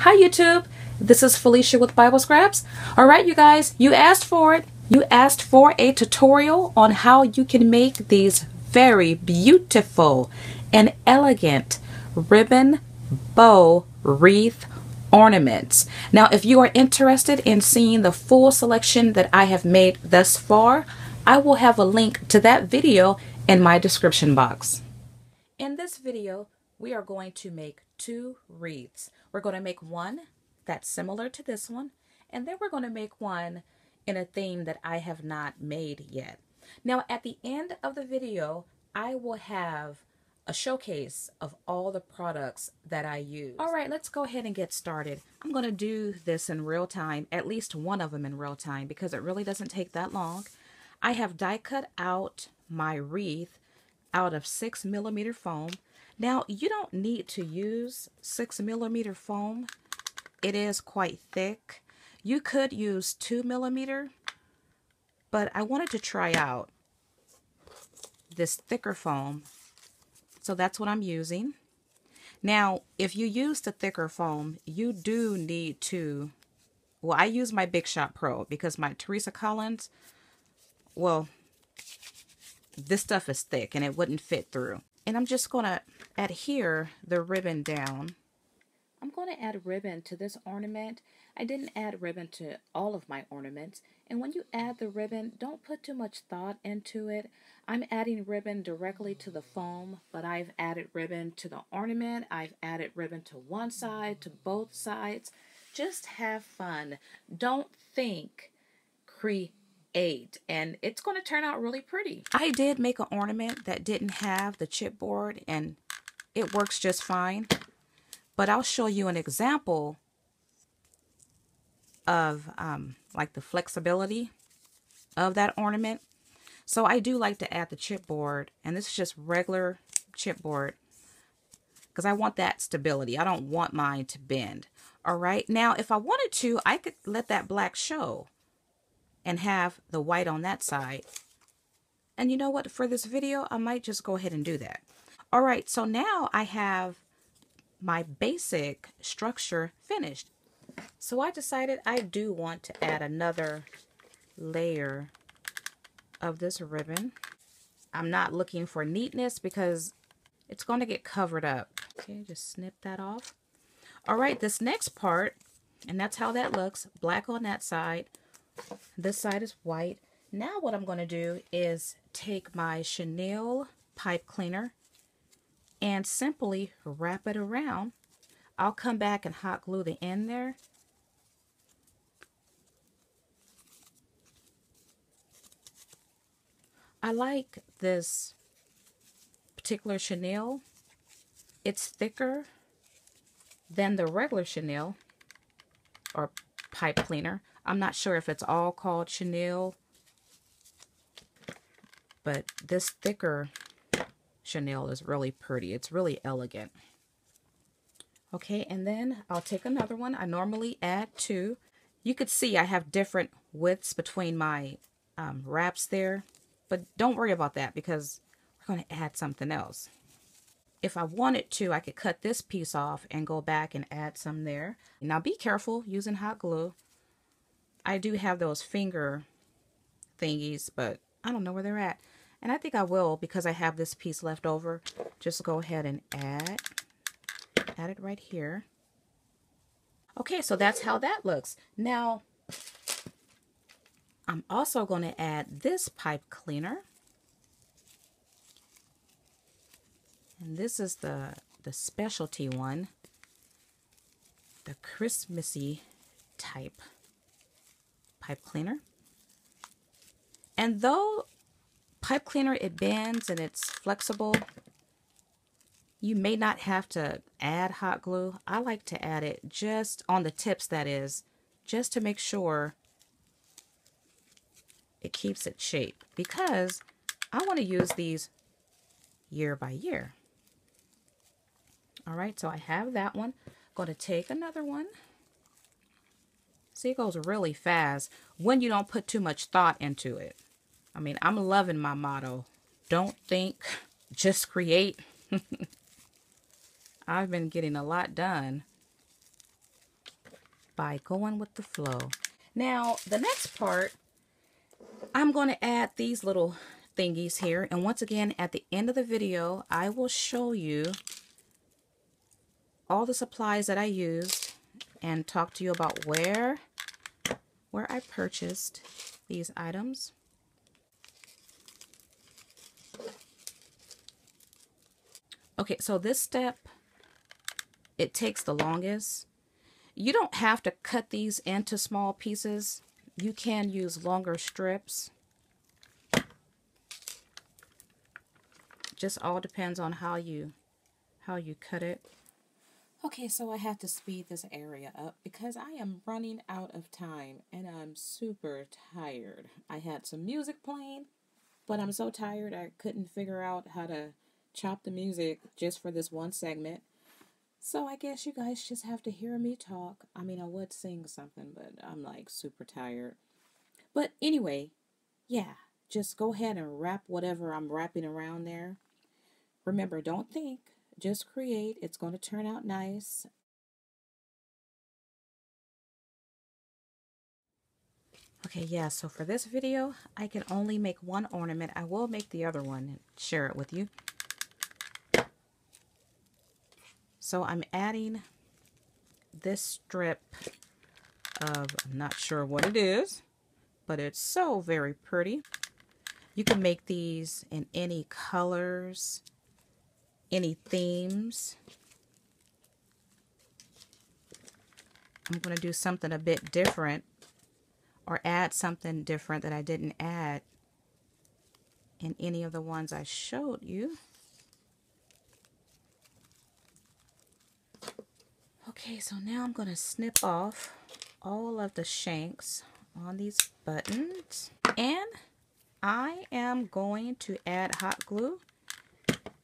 Hi YouTube, this is Felicia with Bible Scraps. Alright you guys, you asked for it. You asked for a tutorial on how you can make these very beautiful and elegant ribbon, bow, wreath ornaments. Now if you are interested in seeing the full selection that I have made thus far, I will have a link to that video in my description box. In this video, we are going to make two wreaths. We're going to make one that's similar to this one, and then we're going to make one in a theme that I have not made yet. Now, at the end of the video, I will have a showcase of all the products that I use. All right, let's go ahead and get started. I'm going to do this in real time, at least one of them in real time, because it really doesn't take that long. I have die cut out my wreath out of 6mm foam. Now, you don't need to use 6mm foam. It is quite thick. You could use 2mm, but I wanted to try out this thicker foam, so that's what I'm using. Now, if you use the thicker foam, you do need to, well, I use my Big Shot Pro because my Teresa Collins, well, this stuff is thick and it wouldn't fit through. And I'm just going to adhere the ribbon down. I'm going to add ribbon to this ornament. I didn't add ribbon to all of my ornaments. And when you add the ribbon, don't put too much thought into it. I'm adding ribbon directly to the foam, but I've added ribbon to the ornament. I've added ribbon to one side, to both sides. Just have fun. Don't think, create. And it's going to turn out really pretty. I did make an ornament that didn't have the chipboard, and it works just fine. But I'll show you an example of like the flexibility of that ornament. So I do like to add the chipboard, and this is just regular chipboard because I want that stability. I don't want mine to bend. All right, now if I wanted to, I could let that black show and have the white on that side. And you know what? For this video, I might just go ahead and do that. All right, so now I have my basic structure finished. So I decided I do want to add another layer of this ribbon. I'm not looking for neatness because it's going to get covered up. Okay, just snip that off. All right, this next part, and that's how that looks, black on that side. This side is white. Now what I'm going to do is take my chenille pipe cleaner and simply wrap it around. I'll come back and hot glue the end there. I like this particular chenille. It's thicker than the regular chenille or pipe cleaner. I'm not sure if it's all called chenille, but this thicker chenille is really pretty. It's really elegant. Okay, and then I'll take another one. I normally add two. You could see I have different widths between my wraps there, but don't worry about that because we're going to add something else. If I wanted to, I could cut this piece off and go back and add some there. Now be careful using hot glue. I do have those finger thingies, but I don't know where they're at. And I think I will, because I have this piece left over, just go ahead and add it right here. Okay, so that's how that looks. Now, I'm also going to add this pipe cleaner. And this is the specialty one, the Christmassy type pipe cleaner. And though pipe cleaner, it bends and it's flexible, you may not have to add hot glue. I like to add it just on the tips, that is, just to make sure it keeps its shape, because I want to use these year by year. All right, so I have that one. I'm going to take another one. See, it goes really fast when you don't put too much thought into it. I mean, I'm loving my motto. Don't think, just create. I've been getting a lot done by going with the flow. Now, the next part, I'm going to add these little thingies here. And once again, at the end of the video, I will show you all the supplies that I used and talk to you about where I purchased these items. Okay, so this step, it takes the longest. You don't have to cut these into small pieces. You can use longer strips. Just all depends on how you cut it. Okay, so I have to speed this area up because I am running out of time and I'm super tired. I had some music playing, but I'm so tired I couldn't figure out how to chop the music just for this one segment. So I guess you guys just have to hear me talk. I mean, I would sing something, but I'm like super tired. But anyway, yeah, just go ahead and wrap whatever I'm wrapping around there. Remember, don't think, just create. It's going to turn out nice. Okay, yeah, so for this video, I can only make one ornament. I will make the other one and share it with you. So I'm adding this strip of, I'm not sure what it is, but it's so very pretty. You can make these in any colors, any themes. I'm going to do something a bit different or add something different that I didn't add in any of the ones I showed you. Okay, so now I'm going to snip off all of the shanks on these buttons, and I am going to add hot glue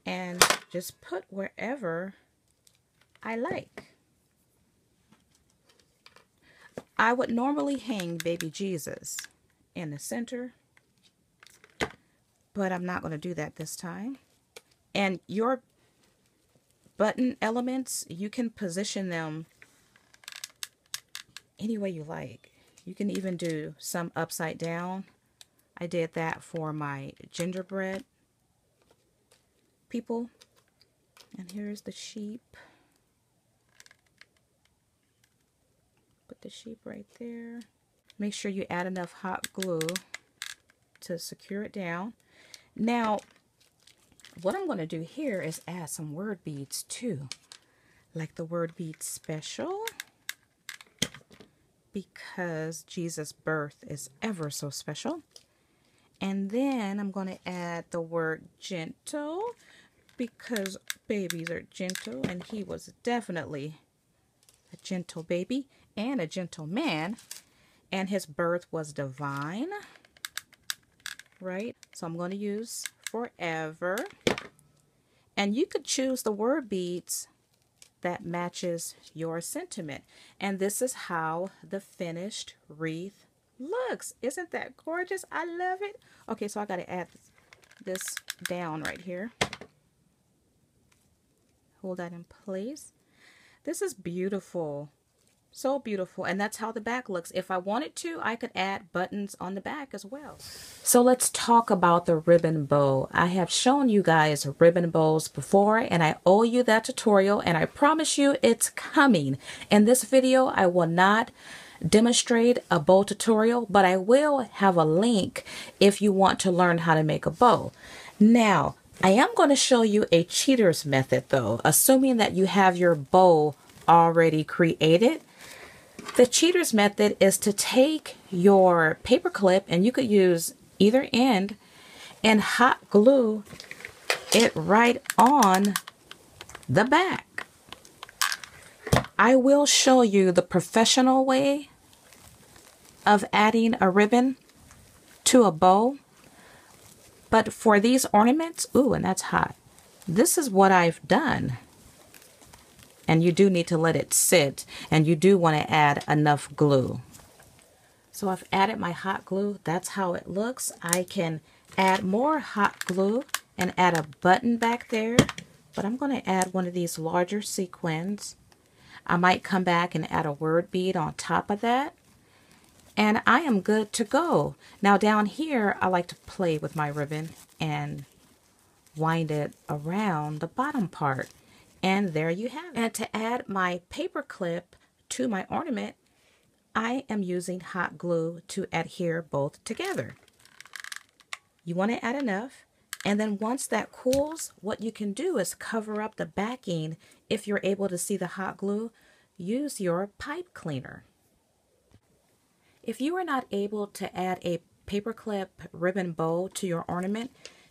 and just put wherever I like. I would normally hang baby Jesus in the center, but I'm not going to do that this time. And your button elements, you can position them any way you like. You can even do some upside down. I did that for my gingerbread people. And here's the sheep. Put the sheep right there. Make sure you add enough hot glue to secure it down. Now, what I'm going to do here is add some word beads too, like the word bead special, because Jesus' birth is ever so special. And then I'm going to add the word gentle, because babies are gentle, and he was definitely a gentle baby and a gentle man, and his birth was divine, right? So I'm going to use forever, and you could choose the word beads that matches your sentiment. And this is how the finished wreath looks. Isn't that gorgeous? I love it. Okay, so I got to add this down right here. Hold that in place. This is beautiful. So beautiful. And that's how the back looks. If I wanted to, I could add buttons on the back as well. So let's talk about the ribbon bow. I have shown you guys ribbon bows before, and I owe you that tutorial, and I promise you it's coming. In this video, I will not demonstrate a bow tutorial, but I will have a link if you want to learn how to make a bow. Now, I am going to show you a cheater's method though, assuming that you have your bow already created. The cheater's method is to take your paper clip, and you could use either end, and hot glue it right on the back. I will show you the professional way of adding a ribbon to a bow, but for these ornaments, ooh, and that's hot. This is what I've done. And you do need to let it sit, and you do want to add enough glue. So I've added my hot glue. That's how it looks. I can add more hot glue and add a button back there, but I'm going to add one of these larger sequins. I might come back and add a word bead on top of that. And I am good to go. Now down here, I like to play with my ribbon and wind it around the bottom part. And there you have it. And to add my paper clip to my ornament, I am using hot glue to adhere both together. You want to add enough, and then once that cools, what you can do is cover up the backing. If you're able to see the hot glue, use your pipe cleaner. If you are not able to add a paperclip ribbon bow to your ornament,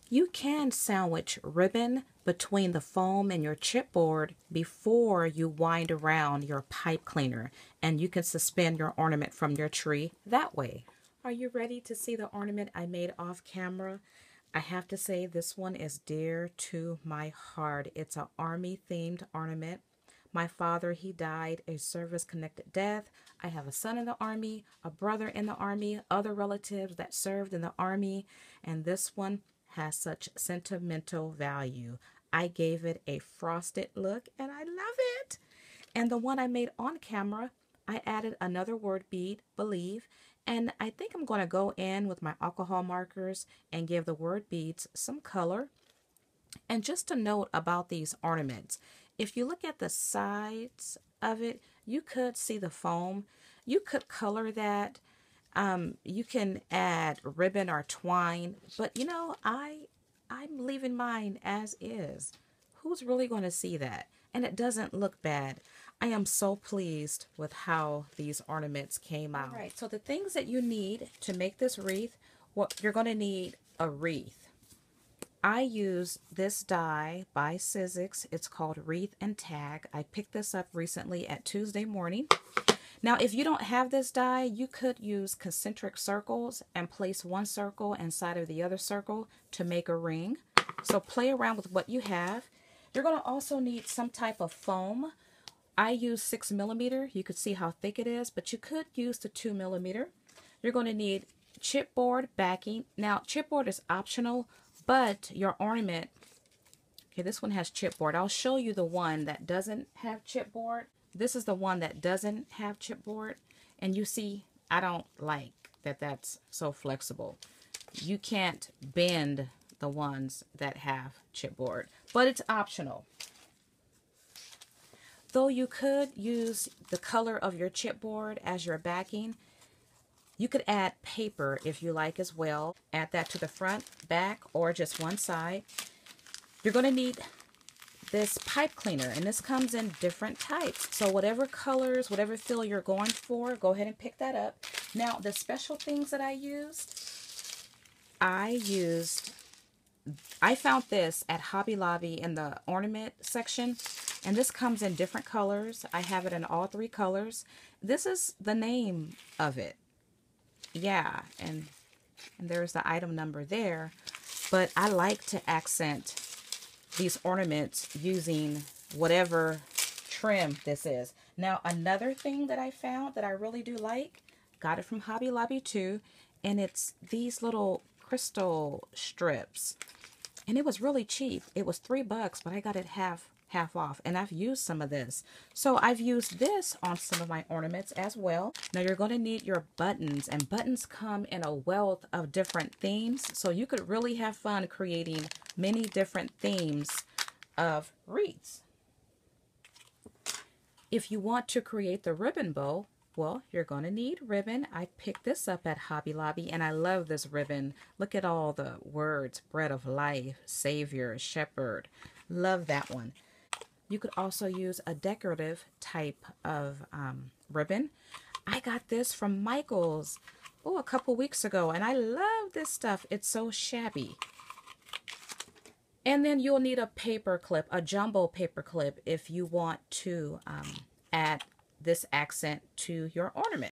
you can sandwich ribbon between the foam and your chipboard before you wind around your pipe cleaner, and you can suspend your ornament from your tree that way. Are you ready to see the ornament I made off camera? I have to say this one is dear to my heart. It's an Army themed ornament. My father, he died a service-connected death. I have a son in the Army, a brother in the Army, other relatives that served in the Army, and this one has such sentimental value. I gave it a frosted look, and I love it. And the one I made on camera, I added another word bead, believe, and I think I'm going to go in with my alcohol markers and give the word beads some color. And just a note about these ornaments, if you look at the sides of it, you could see the foam. You could color that. You can add ribbon or twine, but you know, I'm leaving mine as is. Who's really going to see that? And it doesn't look bad. I am so pleased with how these ornaments came out. All right, so the things that you need to make this wreath, well, you're going to need a wreath. I use this die by Sizzix. It's called Wreath and Tag. I picked this up recently at Tuesday morning. Now, if you don't have this die, you could use concentric circles and place one circle inside of the other circle to make a ring. So play around with what you have. You're going to also need some type of foam. I use 6mm. You could see how thick it is, but you could use the 2mm. You're going to need chipboard backing. Now, chipboard is optional, but your ornament, okay, this one has chipboard. I'll show you the one that doesn't have chipboard. This is the one that doesn't have chipboard, and you see, I don't like that that's so flexible. You can't bend the ones that have chipboard, but it's optional. Though you could use the color of your chipboard as your backing, you could add paper if you like as well. Add that to the front, back, or just one side. You're going to need this pipe cleaner, and this comes in different types. So whatever colors, whatever feel you're going for, go ahead and pick that up. Now, the special things that I found this at Hobby Lobby in the ornament section, and this comes in different colors. I have it in all 3 colors. This is the name of it. Yeah, and there's the item number there. But I like to accent these ornaments using whatever trim this is. Now, another thing that I found that I really do like, got it from Hobby Lobby too, and it's these little crystal strips. And it was really cheap. It was $3, but I got it half off, and I've used some of this. So I've used this on some of my ornaments as well. Now you're going to need your buttons, and buttons come in a wealth of different themes, so you could really have fun creating many different themes of wreaths. If you want to create the ribbon bow, well, you're going to need ribbon. I picked this up at Hobby Lobby, and I love this ribbon. Look at all the words: bread of life, savior, shepherd. Love that one. You could also use a decorative type of ribbon. I got this from Michael's a couple weeks ago, and I love this stuff. It's so shabby. And then you'll need a paper clip, a jumbo paper clip, if you want to add this accent to your ornament.